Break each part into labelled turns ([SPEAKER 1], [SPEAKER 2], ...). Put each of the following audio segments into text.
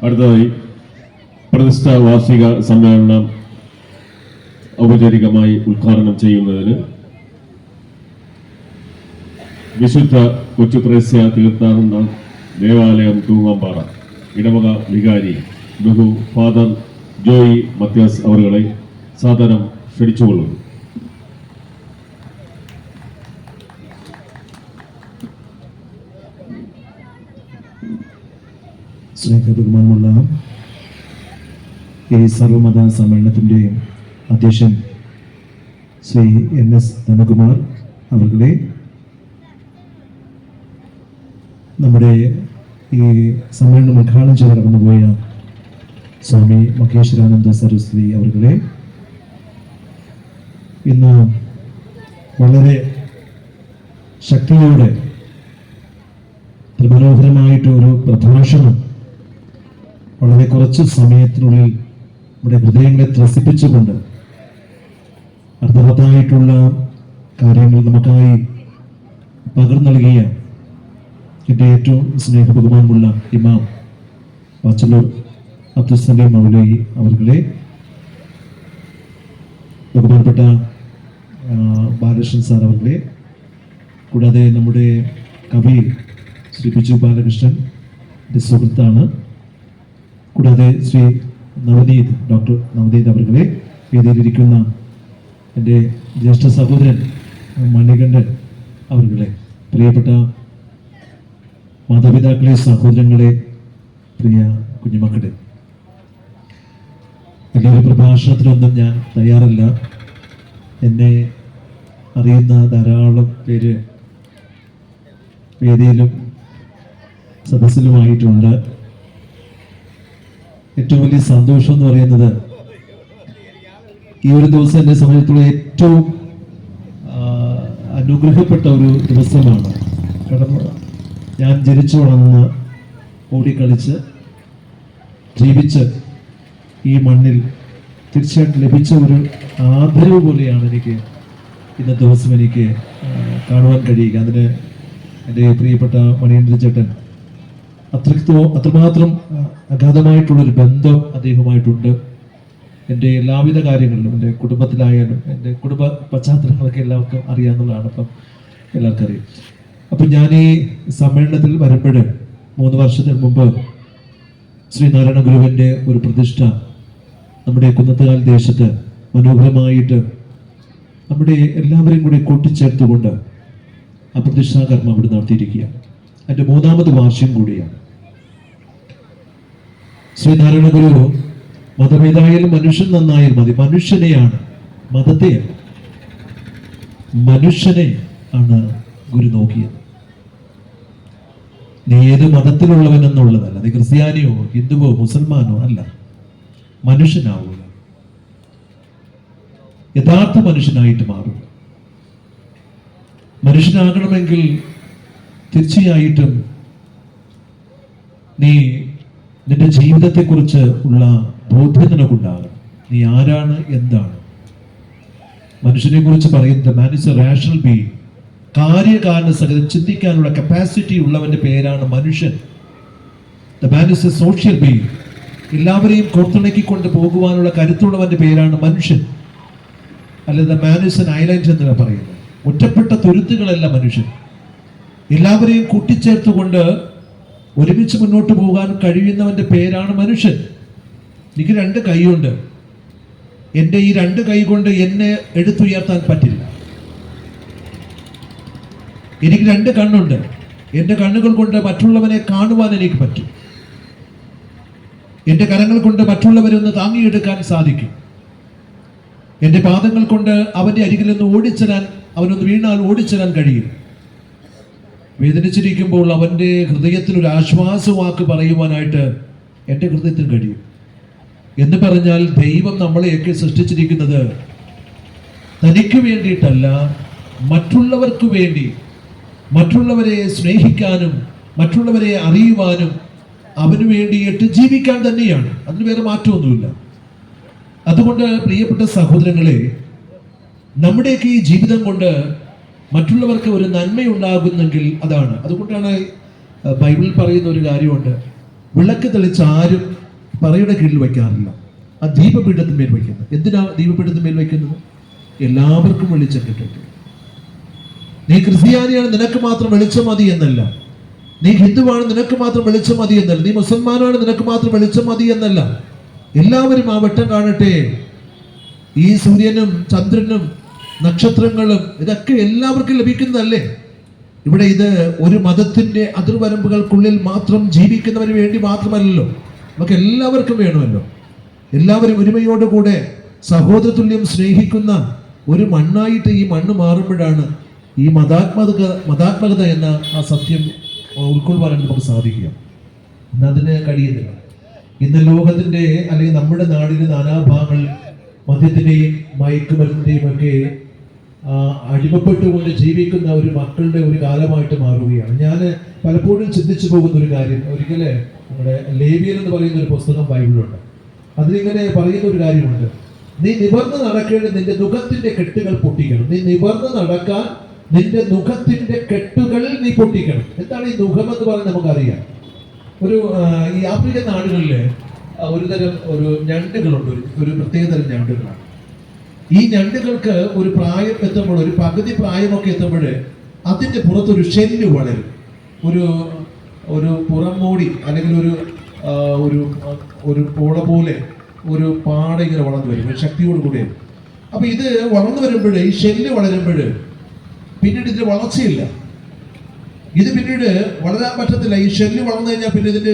[SPEAKER 1] അടുത്തതായി പ്രതിഷ്ഠാ വാർഷിക സമ്മേളനം ഔപചാരികമായി ഉദ്ഘാടനം ചെയ്യുന്നതിന് വിശുദ്ധ കൊച്ചുത്രേസ്യ തീർത്ഥാടന ദേവാലയം തൂങ്ങാമ്പാറ ഇടവക വികാരി ബഹു ഫാദർ ജോയി മത്യാസ് അവരുകളെ സാദരം ക്ഷണിച്ചുകൊള്ളുന്നു.
[SPEAKER 2] സ്നേഹബഹുമാനമുള്ള ഈ സർവമത സമ്മേളനത്തിൻ്റെ അധ്യക്ഷൻ ശ്രീ NS ധനകുമാർ അവരുടെ, നമ്മുടെ ഈ സമ്മേളനം ഉദ്ഘാടനം ചെയ്ത് കടന്നുപോയ സ്വാമി മഹേശ്വരാനന്ദ സരസ്വതി അവരുടെ, ഇന്ന് വളരെ ശക്തിയോടെ മനോഹരമായിട്ടൊരു പ്രഭാഷണം വളരെ കുറച്ച് സമയത്തിനുള്ളിൽ നമ്മുടെ ഹൃദയങ്ങളെ ത്രസിപ്പിച്ചുകൊണ്ട് അർത്ഥവത്തായിട്ടുള്ള കാര്യങ്ങൾ നമുക്കായി പകർന്നു നൽകിയ എൻ്റെ ഏറ്റവും സ്നേഹബഹുമാനമുള്ള ഇമാം ബാച്ചലർ അബ്ദുൽ സലീം മൗലവി അവരുടെ, ബഹുമാനപ്പെട്ട ബാലകൃഷ്ണൻ സാർ അവരുടെ, കൂടാതെ നമ്മുടെ കവി ശ്രീ ബിജു ബാലകൃഷ്ണൻ എൻ്റെ സുഹൃത്താണ്, കൂടാതെ ശ്രീ നവനീത്, ഡോക്ടർ നവനീത് അവരുടെ, വേദിയിലിരിക്കുന്ന എൻ്റെ ജ്യേഷ്ഠ സഹോദരൻ മണികണ്ഠൻ അവരുടെ, പ്രിയപ്പെട്ട മാതാപിതാക്കളെ, സഹോദരങ്ങളെ, പ്രിയ കുഞ്ഞുമക്കളെ, വലിയൊരു പ്രഭാഷണത്തിനൊന്നും ഞാൻ തയ്യാറല്ല. എന്നെ അറിയുന്ന ധാരാളം പേര് വേദിയിലും സദസ്സിലുമായിട്ടുണ്ട്. ഏറ്റവും വലിയ സന്തോഷം എന്ന് പറയുന്നത് ഈ ഒരു ദിവസം എന്നെ സംബന്ധിച്ചിടത്തോളം ഏറ്റവും അനുഗ്രഹപ്പെട്ട ഒരു ദിവസമാണ്. കാരണം ഞാൻ ജനിച്ചു വളർന്ന് ഓടിക്കളിച്ച് ജീവിച്ച് ഈ മണ്ണിൽ തീർച്ചയായിട്ടും ലഭിച്ച ഒരു ആദരവ് പോലെയാണ് എനിക്ക് ഇന്നത്തെ ദിവസം എനിക്ക് കാണുവാൻ കഴിയുക. അതിന് എൻ്റെ പ്രിയപ്പെട്ട മണികണ്ഠൻ ചേട്ടൻ അത്രമാത്രം അഗാധമായിട്ടുള്ളൊരു ബന്ധം അദ്ദേഹവുമായിട്ടുണ്ട്. എൻ്റെ എല്ലാവിധ കാര്യങ്ങളിലും, എൻ്റെ കുടുംബത്തിലായാലും, എൻ്റെ കുടുംബ പശ്ചാത്തലങ്ങളൊക്കെ എല്ലാവർക്കും അറിയാവുന്നതാണ്. അപ്പം എല്ലാവർക്കും അറിയാം. അപ്പം ഞാൻ ഈ സമ്മേളനത്തിൽ വരുമ്പോൾ 3 വർഷത്തിന് മുമ്പ് ശ്രീനാരായണ ഗുരുവിൻ്റെ ഒരു പ്രതിഷ്ഠ നമ്മുടെ കുന്നത്തുകാൽ ദേശത്ത് മനോഹരമായിട്ട് നമ്മുടെ എല്ലാവരെയും കൂടി കൂട്ടിച്ചേർത്തുകൊണ്ട് ആ പ്രതിഷ്ഠാകർമ്മം അവിടെ നടത്തിയിരിക്കുകയാണ്. അതിൻ്റെ 3ാമത് വാർഷികം കൂടിയാണ്. ശ്രീനാരായണ ഗുരു മതമേതായാലും മനുഷ്യൻ നന്നായാലും മതി. മനുഷ്യനെയാണ്, മതത്തെയല്ല, മനുഷ്യനെ ആണ് ഗുരു നോക്കിയത്. നീ ഏത് മതത്തിലുള്ളവൻ എന്നുള്ളതല്ല, നീ ക്രിസ്ത്യാനിയോ ഹിന്ദുവോ മുസൽമാനോ അല്ല, മനുഷ്യനാവുക, യഥാർത്ഥ മനുഷ്യനായിട്ട് മാറുക. മനുഷ്യനാകണമെങ്കിൽ തീർച്ചയായിട്ടും നീ നിന്റെ ജീവിതത്തെക്കുറിച്ച് ഉള്ള ബോധ്യം നിനക്കുണ്ടാകണം. നീ ആരാണ്, എന്താണ്. മനുഷ്യനെ കുറിച്ച് പറയുന്നത് man is A rational being. കാര്യകാരണ സഹിതം ചിന്തിക്കാനുള്ള കപ്പാസിറ്റി ഉള്ളവന്റെ പേരാണ് മനുഷ്യൻ. The man is A social being. എല്ലാവരെയും കോർത്തിണക്കിക്കൊണ്ട് പോകുവാനുള്ള കരുത്തുള്ളവന്റെ പേരാണ് മനുഷ്യൻ. അല്ലാതെ മാൻ ഈസ് എൻ ഐലൻഡ് എന്നാണ് പറയുന്നത്. ഒറ്റപ്പെട്ട തുരുത്തുകളല്ല മനുഷ്യൻ. എല്ലാവരെയും കൂട്ടിച്ചേർത്തുകൊണ്ട് ഒരുമിച്ച് മുന്നോട്ട് പോകാൻ കഴിയുന്നവന്റെ പേരാണ് മനുഷ്യൻ. എനിക്ക് 2 കൈയുണ്ട്. എൻ്റെ ഈ 2 കൈ കൊണ്ട് എന്നെ എടുത്തുയർത്താൻ പറ്റില്ല. എനിക്ക് 2 കണ്ണുണ്ട്. എൻ്റെ കണ്ണുകൾ കൊണ്ട് മറ്റുള്ളവനെ കാണുവാൻ എനിക്ക് പറ്റും. എൻ്റെ കരങ്ങൾ കൊണ്ട് മറ്റുള്ളവരെ ഒന്ന് താങ്ങിയെടുക്കാൻ സാധിക്കും. എൻ്റെ പാദങ്ങൾ കൊണ്ട് അവൻ്റെ അരികിൽ നിന്ന് ഓടിച്ചെല്ലാൻ, അവനൊന്ന് വീണാൽ ഓടിച്ചെല്ലാൻ കഴിയും. വേദനിച്ചിരിക്കുമ്പോൾ അവൻ്റെ ഹൃദയത്തിൽ ഒരു ആശ്വാസവാക്ക് പറയുവാനായിട്ട് എൻ്റെ ഹൃദയത്തിന് കഴിയും. എന്ന് പറഞ്ഞാൽ ദൈവം നമ്മളെയൊക്കെ സൃഷ്ടിച്ചിരിക്കുന്നത് തനിക്ക് വേണ്ടിയിട്ടല്ല, മറ്റുള്ളവർക്ക് വേണ്ടി, മറ്റുള്ളവരെ സ്നേഹിക്കാനും മറ്റുള്ളവരെ അറിയുവാനും അവന് വേണ്ടിയിട്ട് ജീവിക്കാൻ തന്നെയാണ്. അതിന് വേറെ മാറ്റമൊന്നുമില്ല. അതുകൊണ്ട് പ്രിയപ്പെട്ട സഹോദരങ്ങളെ, നമ്മുടെയൊക്കെ ഈ ജീവിതം കൊണ്ട് മറ്റുള്ളവർക്ക് ഒരു നന്മയുണ്ടാകുന്നെങ്കിൽ അതാണ്. അതുകൊണ്ടാണ് ബൈബിളിൽ പറയുന്ന ഒരു കാര്യമുണ്ട്, വിളക്ക് തെളിച്ച് ആരും പറയുടെ കീഴിൽ വയ്ക്കാറില്ല, ആ ദീപപീഠത്തിന്മേൽ വയ്ക്കുന്നത്. എന്തിനാ ദീപപീഠത്തിന്മേൽ വയ്ക്കുന്നത്? എല്ലാവർക്കും വെളിച്ചം കിട്ടട്ടെ. നീ ക്രിസ്ത്യാനിയാണ്, നിനക്ക് മാത്രം വെളിച്ചം മതി എന്നല്ല. നീ ഹിന്ദുവാണ്, നിനക്ക് മാത്രം വെളിച്ചം മതി എന്നല്ല. നീ മുസൽമാനാണ്, നിനക്ക് മാത്രം വെളിച്ചം മതി എന്നല്ല. എല്ലാവരും ആ വെട്ടം കാണട്ടെ. ഈ സൂര്യനും ചന്ദ്രനും നക്ഷത്രങ്ങളും ഇതൊക്കെ എല്ലാവർക്കും ലഭിക്കുന്നതല്ലേ? ഇവിടെ ഇത് ഒരു മതത്തിന്റെ അതിർവരമ്പുകൾക്കുള്ളിൽ മാത്രം ജീവിക്കുന്നവന് വേണ്ടി മാത്രമല്ലല്ലോ, നമുക്ക് എല്ലാവർക്കും വേണമല്ലോ. എല്ലാവരും ഒരുമയോടുകൂടെ സഹോദരതുല്യം സ്നേഹിക്കുന്ന ഒരു മണ്ണായിട്ട് ഈ മണ്ണ് മാറുമ്പോഴാണ് ഈ മതാത്മകത എന്ന ആ സത്യം ഉൾക്കൊള്ളുവാൻ നമുക്ക് സാധിക്കുക. ഇന്ന് അതിന് കഴിയുന്നില്ല. ഇന്ന് ലോകത്തിന്റെ അല്ലെങ്കിൽ നമ്മുടെ നാടിന്റെ നാനാഭാഗങ്ങൾ മദ്യത്തിന്റെയും മയക്കുമരുന്നിന്റെയും ഒക്കെ അടിമപ്പെട്ടുകൊണ്ട് ജീവിക്കുന്ന ഒരു മക്കളുടെ ഒരു കാലമായിട്ട് മാറുകയാണ്. ഞാൻ പലപ്പോഴും ചിന്തിച്ചു പോകുന്ന ഒരു കാര്യം, ഒരിക്കലെ നമ്മുടെ ലേവിയൻ എന്ന് പറയുന്ന ഒരു പുസ്തകം ബൈബിളുണ്ട്. അതിലിങ്ങനെ പറയുന്ന ഒരു കാര്യമുണ്ട്, നീ നിവർന്ന് നടക്കേണ്ട നിന്റെ മുഖത്തിന്റെ കെട്ടുകൾ പൊട്ടിക്കണം. നീ നിവർന്ന് നടക്കാൻ നിന്റെ മുഖത്തിന്റെ കെട്ടുകൾ നീ പൊട്ടിക്കണം. എന്താണ് ഈ മുഖം എന്ന് പറഞ്ഞാൽ നമുക്കറിയാം. ഈ ആഫ്രിക്കൻ നാടുകളിൽ ഒരു ഞണ്ടുകളുണ്ട്, ഒരു പ്രത്യേകതരം ഞണ്ടുകളാണ്. ഈ ഞണ്ടുകൾക്ക് ഒരു പ്രായം എത്തുമ്പോൾ, ഒരു പകുതി പ്രായമൊക്കെ എത്തുമ്പോൾ അതിൻ്റെ പുറത്തൊരു ഷെല്ല് വളരും. ഒരു പുറംമോടി അല്ലെങ്കിൽ ഒരു പോള പോലെ ഒരു പാട ഇങ്ങനെ വളർന്നു വരും, ഒരു ശക്തിയോട് കൂടെ. അപ്പൊ ഇത് വളർന്നു വരുമ്പോൾ, ഈ ഷെല്ല് വളരുമ്പോൾ പിന്നീട് ഇതിന് വളർച്ചയില്ല. ഇത് പിന്നീട് വളരാൻ പറ്റത്തില്ല. ഈ ഷെല്ല് വളർന്നു കഴിഞ്ഞാൽ പിന്നെ ഇതിന്റെ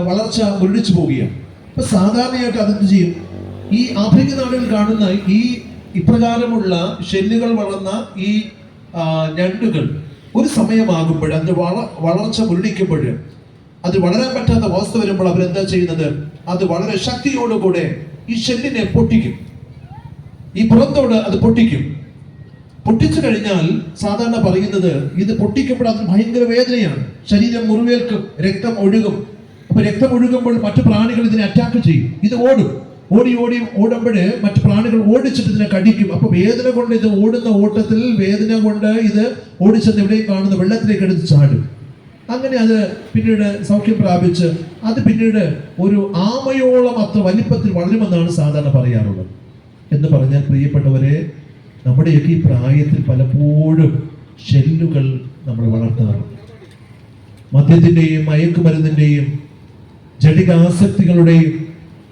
[SPEAKER 2] വളർച്ച മുരടിച്ചു പോവുകയാണ്. അപ്പൊ സാധാരണയായിട്ട് അതെന്ത് ചെയ്യും? ഈ ആഫ്രിക്കൻ നാടുകളിൽ കാണുന്ന ഇപ്രകാരമുള്ള ഷെല്ലുകൾ വളർന്ന ഈ ഞണ്ടുകൾ ഒരു സമയമാകുമ്പോൾ, അതിന്റെ വളർച്ച മുരടിക്കുമ്പോൾ, അത് വളരാൻ പറ്റാത്ത അവസ്ഥ വരുമ്പോൾ അവരെന്താ ചെയ്യുന്നത്? അത് വളരെ ശക്തിയോടുകൂടെ ഈ ഷെല്ലിനെ പൊട്ടിക്കും. ഈ പുറത്തോട് അത് പൊട്ടിക്കും. പൊട്ടിച്ചു കഴിഞ്ഞാൽ സാധാരണ പറയുന്നത്, ഇത് പൊട്ടിക്കുമ്പോൾ അത് ഭയങ്കര വേദനയാണ്, ശരീരം മുറിവേൽക്കും, രക്തം ഒഴുകും. അപ്പൊ രക്തം ഒഴുകുമ്പോൾ മറ്റു പ്രാണികൾ ഇതിനെ അറ്റാക്ക് ചെയ്യും. ഇത് ഓടുമ്പോൾ മറ്റു പ്രാണികൾ ഓടിച്ചിട്ട് ഇതിനെ കടിക്കും. അപ്പൊ വേദന കൊണ്ട് ഇത് ഓടുന്ന ഓട്ടത്തിൽ വേദന കൊണ്ട് ഇത് ഓടിച്ചെന്ന് എവിടെയും കാണുന്ന വെള്ളത്തിലേക്ക് എടുത്ത് ചാടും. അങ്ങനെ അത് പിന്നീട് സൗഖ്യം പ്രാപിച്ച് അത് പിന്നീട് ഒരു ആമയോളം അത്ര വലിപ്പത്തിൽ വളരുമെന്നാണ് സാധാരണ പറയാറുള്ളത്. എന്ന് പറഞ്ഞാൽ പ്രിയപ്പെട്ടവരെ, നമ്മുടെയൊക്കെ ഈ പ്രായത്തിൽ പലപ്പോഴും ഷെല്ലുകൾ നമ്മൾ വളർത്താറുണ്ട്. മദ്യത്തിന്റെയും മയക്കുമരുന്നിന്റെയും ജടികാസക്തികളുടെയും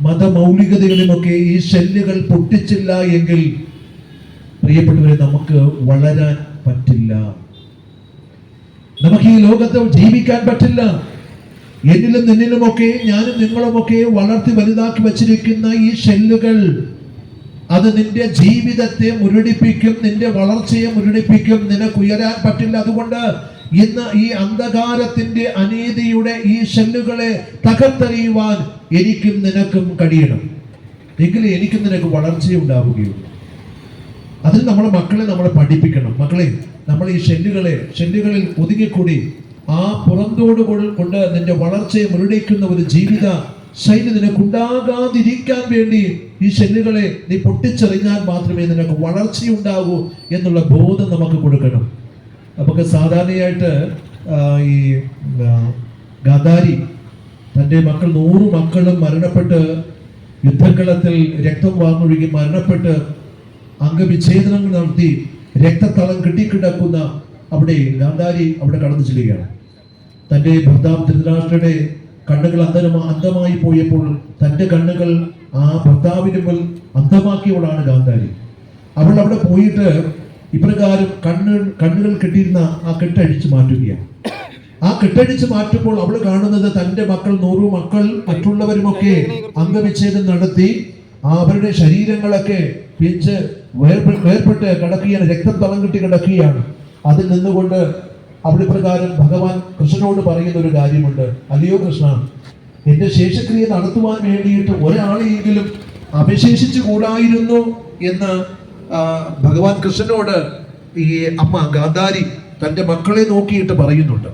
[SPEAKER 2] മതമൗലികതകളുമൊക്കെ ഈ ഷെല്ലുകൾ പൊട്ടിച്ചില്ല എങ്കിൽ പ്രിയപ്പെട്ടവരെ നമുക്ക് വളരാൻ പറ്റില്ല. നമുക്ക് ഈ ലോകത്ത് ജീവിക്കാൻ പറ്റില്ല. എന്നിലും നിന്നിലുമൊക്കെ, ഞാനും നിങ്ങളുമൊക്കെ വളർത്തി വലുതാക്കി വച്ചിരിക്കുന്ന ഈ ഷെല്ലുകൾ അത് നിന്റെ ജീവിതത്തെ മുരടിപ്പിക്കും, നിന്റെ വളർച്ചയെ മുരടിപ്പിക്കും. നിനക്ക് ഉയരാൻ പറ്റില്ല. അതുകൊണ്ട് ഇന്ന് ഈ അന്ധകാരത്തിന്റെ അനീതിയുടെ ഈ ഷെല്ലുകളെ തകർത്തെറിയുവാൻ എനിക്കും നിനക്കും കഴിയണം. എങ്കിലേ എനിക്കും നിനക്ക് വളർച്ചയുണ്ടാവുകയുള്ളൂ. അതിന് നമ്മളെ മക്കളെ നമ്മളെ പഠിപ്പിക്കണം. മക്കളെ, നമ്മൾ ഈ ഷെല്ലുകളിൽ ഒതുങ്ങിക്കൂടി ആ പുറന്തോട് കൊണ്ട് നിന്റെ വളർച്ചയെ മുരടിക്കുന്ന ഒരു ജീവിത ശൈലി നിനക്കുണ്ടാകാതിരിക്കാൻ വേണ്ടി ഈ ഷെല്ലുകളെ നീ പൊട്ടിച്ചെറിഞ്ഞാൽ മാത്രമേ നിനക്ക് വളർച്ചയുണ്ടാകൂ എന്നുള്ള ബോധം നമുക്ക് കൊടുക്കണം. നമുക്ക് സാധാരണയായിട്ട് ഈ ഗാന്ധാരി തൻ്റെ 100 മക്കളും മരണപ്പെട്ട് യുദ്ധക്കളത്തിൽ രക്തം വാങ്ങൊഴുകി മരണപ്പെട്ട് അംഗവിച്ഛേദനങ്ങൾ നടത്തി രക്തത്തളം കെട്ടിക്കിടക്കുന്ന അവിടെ ഗാന്ധാരി അവിടെ കടന്നു ചെല്ലുകയാണ്. തൻ്റെ ഭർത്താവ് ധൃതരാഷ്ട്രയുടെ കണ്ണുകൾ അന്ധമായി പോയപ്പോൾ തൻ്റെ കണ്ണുകൾ ആ ഭർത്താവിന് മുമ്പിൽ അന്ധമാക്കിയവളാണ് ഗാന്ധാരി. അവൾ അവിടെ പോയിട്ട് ഇപ്രകാരം കണ്ണുകൾ കെട്ടിയിരുന്ന ആ കെട്ടഴിച്ചു മാറ്റുകയാണ്. ആ കെട്ടഴിച്ച് മാറ്റുമ്പോൾ അവൾ കാണുന്നത് തൻ്റെ 100 മക്കൾ മറ്റുള്ളവരുമൊക്കെ അംഗവിച്ഛേദം നടത്തി അവരുടെ ശരീരങ്ങളൊക്കെ പിച്ച് വേർപെട്ട് കിടക്കുകയാണ്, രക്തം തളം കെട്ടി കിടക്കുകയാണ്. അതിൽ നിന്നുകൊണ്ട് അവിടെ പ്രകാരം ഭഗവാൻ കൃഷ്ണനോട് പറയുന്ന ഒരു കാര്യമുണ്ട്, അല്ലയോ കൃഷ്ണ, എന്റെ ശേഷക്രിയ നടത്തുവാൻ വേണ്ടിയിട്ട് ഒരാളെയെങ്കിലും അവശേഷിച്ചു കൂടായിരുന്നു എന്ന് ഭഗവാൻ കൃഷ്ണനോട് ഈ അമ്മ ഗാന്ധാരി തൻ്റെ മക്കളെ നോക്കിയിട്ട് പറയുന്നുണ്ട്.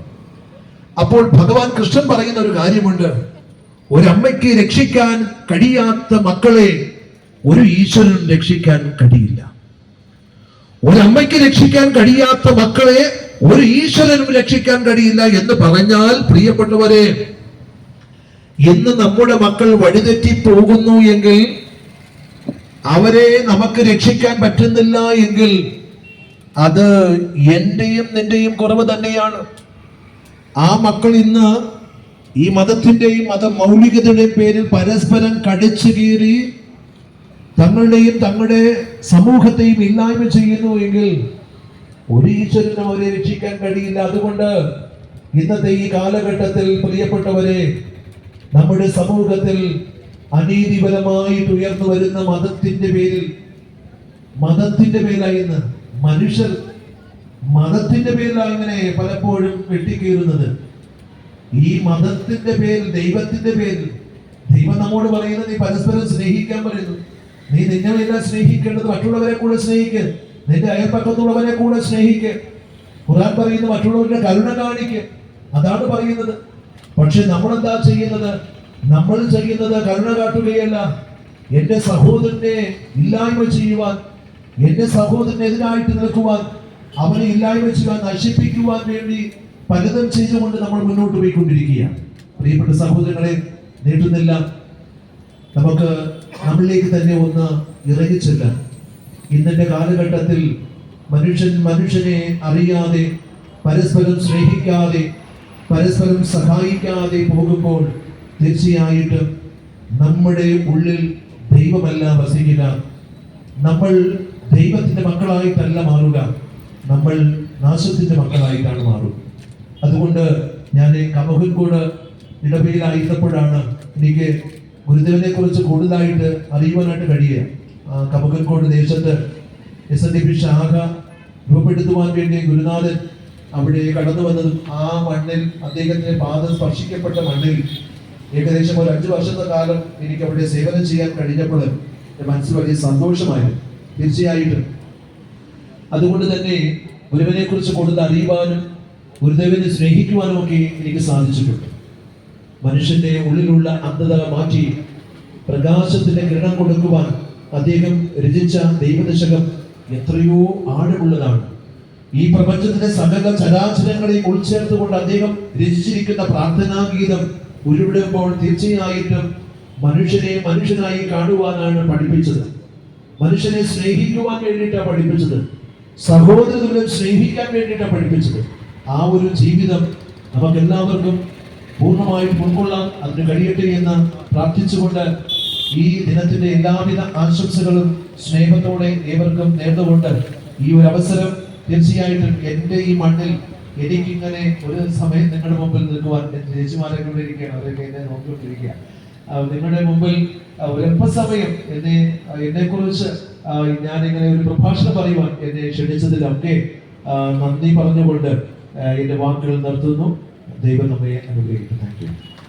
[SPEAKER 2] അപ്പോൾ ഭഗവാൻ കൃഷ്ണൻ പറയുന്ന ഒരു കാര്യമുണ്ട്, ഒരമ്മയ്ക്ക് രക്ഷിക്കാൻ കഴിയാത്ത മക്കളെ ഒരു ഈശ്വരൻ രക്ഷിക്കാൻ കഴിയില്ല. ഒരമ്മയ്ക്ക് രക്ഷിക്കാൻ കഴിയാത്ത മക്കളെ ഒരു ഈശ്വരനും രക്ഷിക്കാൻ കഴിയില്ല എന്ന് പറഞ്ഞാൽ പ്രിയപ്പെട്ടവരെ, ഇന്ന് നമ്മുടെ മക്കൾ വഴിതെറ്റി പോകുന്നു എങ്കിൽ, അവരെ നമുക്ക് രക്ഷിക്കാൻ പറ്റുന്നില്ല എങ്കിൽ, അത് എന്റെയും നിന്റെയും കുറവ് തന്നെയാണ്. ആ മക്കൾ ഇന്ന് ഈ മതത്തിന്റെയും മത മൗലികതയുടെയും പേരിൽ പരസ്പരം കടിച്ചു കീറി തങ്ങളുടെയും തങ്ങളുടെ സമൂഹത്തെയും ഇല്ലായ്മ ചെയ്യുന്നു എങ്കിൽ ഒരു ഈശ്വരനും അവരെ രക്ഷിക്കാൻ കഴിയില്ല. അതുകൊണ്ട് ഇന്നത്തെ ഈ കാലഘട്ടത്തിൽ പ്രിയപ്പെട്ടവരെ, നമ്മുടെ സമൂഹത്തിൽ അനീതിപരമായിട്ട് ഉയർന്നു വരുന്ന മതത്തിന്റെ പേരിലായി ഇന്ന് മനുഷ്യർ മതത്തിന്റെ പേരിലാണ് ഇങ്ങനെ പലപ്പോഴും വെട്ടിക്കീറുന്നത്. ഈ മതത്തിന്റെ പേരിൽ, ദൈവത്തിന്റെ പേരിൽ, ദൈവം നമ്മോട് പറയുന്നത് നീ പരസ്പരം സ്നേഹിക്കാൻ പറയുന്നു. നീ നിന്നെല്ലാം സ്നേഹിക്കേണ്ടത് മറ്റുള്ളവരെ കൂടെ സ്നേഹിക്ക്, നിന്റെ അയൽപ്പക്കത്തുള്ളവരെ കൂടെ സ്നേഹിക്ക്. ഖുർആൻ പറയുന്നു മറ്റുള്ളവരുടെ കരുണ കാണിക്ക്, അതാണ് പറയുന്നത്. പക്ഷെ നമ്മളെന്താ ചെയ്യുന്നത്? നമ്മൾ ചെയ്യുന്നത് കരുണ കാട്ടുകയല്ല, എന്റെ സഹോദരനെ ഇല്ലായ്മ ചെയ്യുവാൻ, എന്റെ സഹോദരനെതിരായിട്ട് നിൽക്കുവാൻ, അവനെ ഇല്ലായ്മ ചെയ്യുവാൻ, നശിപ്പിക്കുവാൻ വേണ്ടി പലതും ചെയ്തുകൊണ്ട് നമ്മൾ മുന്നോട്ട് പോയിക്കൊണ്ടിരിക്കുകയാണ്. പ്രിയപ്പെട്ട സഹോദരങ്ങളെ, നീട്ടുന്നില്ല, നമുക്ക് നമ്മളിലേക്ക് തന്നെ ഒന്ന് ഇറങ്ങിച്ചില്ല. ഇന്നത്തെ കാലഘട്ടത്തിൽ മനുഷ്യനെ അറിയാതെ, പരസ്പരം സ്നേഹിക്കാതെ, പരസ്പരം സഹായിക്കാതെ പോകുമ്പോൾ തീർച്ചയായിട്ടും നമ്മുടെ ഉള്ളിൽ ദൈവമല്ല വസിക്കുക. നമ്മൾ ദൈവത്തിന്റെ മക്കളായിട്ടല്ല മാറുക, നമ്മൾ നാശത്തിന്റെ മക്കളായിട്ടാണ് മാറുക. അതുകൊണ്ട് ഞാൻ കമഹൻകോട് ഇടവയിലായിരുന്നപ്പോഴാണ് എനിക്ക് ഗുരുദേവനെ കുറിച്ച് കൂടുതലായിട്ട് അറിയുവാനായിട്ട് കഴിയുക. കമഹൻകോട് ദേശത്ത് SNDP ശാഖ രൂപപ്പെടുത്തുവാൻ വേണ്ടി ഗുരുനാഥൻ അവിടെ കടന്നു വന്നതും ആ മണ്ണിൽ, അദ്ദേഹത്തിന്റെ പാദം സ്പർശിക്കപ്പെട്ട മണ്ണിൽ ഏകദേശം ഒരു 5 വർഷത്തെ കാലം എനിക്ക് അവിടെ സേവനം ചെയ്യാൻ കഴിഞ്ഞപ്പോൾ എൻ്റെ മനസ്സിൽ വലിയ സന്തോഷമായിരുന്നു. തീർച്ചയായിട്ടും അതുകൊണ്ട് തന്നെ ഗുരുവിനെ കുറിച്ച് കൂടുതൽ അറിയുവാനും ഗുരുദേവനെ സ്നേഹിക്കുവാനും ഒക്കെ എനിക്ക് സാധിച്ചിട്ടുണ്ട്. മനുഷ്യന്റെ ഉള്ളിലുള്ള അന്ധത മാറ്റി പ്രകാശത്തിന്റെ കിരണം കൊടുക്കുവാൻ അദ്ദേഹം രചിച്ച ദൈവദശകം എത്രയോ ആഴമുള്ളതാണ്. ഈ പ്രപഞ്ചത്തിന്റെ സകല ചരാചരങ്ങളെയും ഉൾച്ചേർത്തുകൊണ്ട് അദ്ദേഹം രചിച്ചിരിക്കുന്ന പ്രാർത്ഥനാഗീതം ഉരുവിടുമ്പോൾ തീർച്ചയായിട്ടും മനുഷ്യനെ മനുഷ്യനായി കാണുവാനാണ് പഠിപ്പിച്ചത്. മനുഷ്യനെ സ്നേഹിക്കുവാൻ വേണ്ടിയിട്ടാണ് പഠിപ്പിച്ചത്. സഹോദരങ്ങളെ സ്നേഹിക്കാൻ വേണ്ടിയിട്ടാണ് പഠിപ്പിച്ചത്. ആ ഒരു ജീവിതം നമുക്കെല്ലാവർക്കും പൂർണ്ണമായിട്ട് ഉൾക്കൊള്ളാൻ അതിന് കഴിയട്ടെ എന്ന് പ്രാർത്ഥിച്ചുകൊണ്ട് ഈ ദിനത്തിന്റെ എല്ലാവിധ ആശംസകളും സ്നേഹത്തോടെ ഏവർക്കും നേർന്നുകൊണ്ട് ഈ ഒരു അവസരം തീർച്ചയായിട്ടും എൻ്റെ ഈ മണ്ണിൽ എനിക്കിങ്ങനെ ഒരു സമയം നിങ്ങളുടെ മുമ്പിൽ നിൽക്കുവാൻ ചേച്ചിമാരെ കൊണ്ടിരിക്കുകയാണ്, അവരൊക്കെ എന്നെ നോക്കിക്കൊണ്ടിരിക്കുക. നിങ്ങളുടെ മുമ്പിൽ ഒരല്പസമയം എന്നെ കുറിച്ച് ഞാനിങ്ങനെ ഒരു പ്രഭാഷണം പറയുവാൻ എന്നെ ക്ഷണിച്ചതിലൊക്കെ നന്ദി പറഞ്ഞുകൊണ്ട് എൻ്റെ വാക്കുകൾ നിർത്തുന്നു. ദൈവം നമ്മെ അനുഗ്രഹിക്കട്ടെ. Thank you.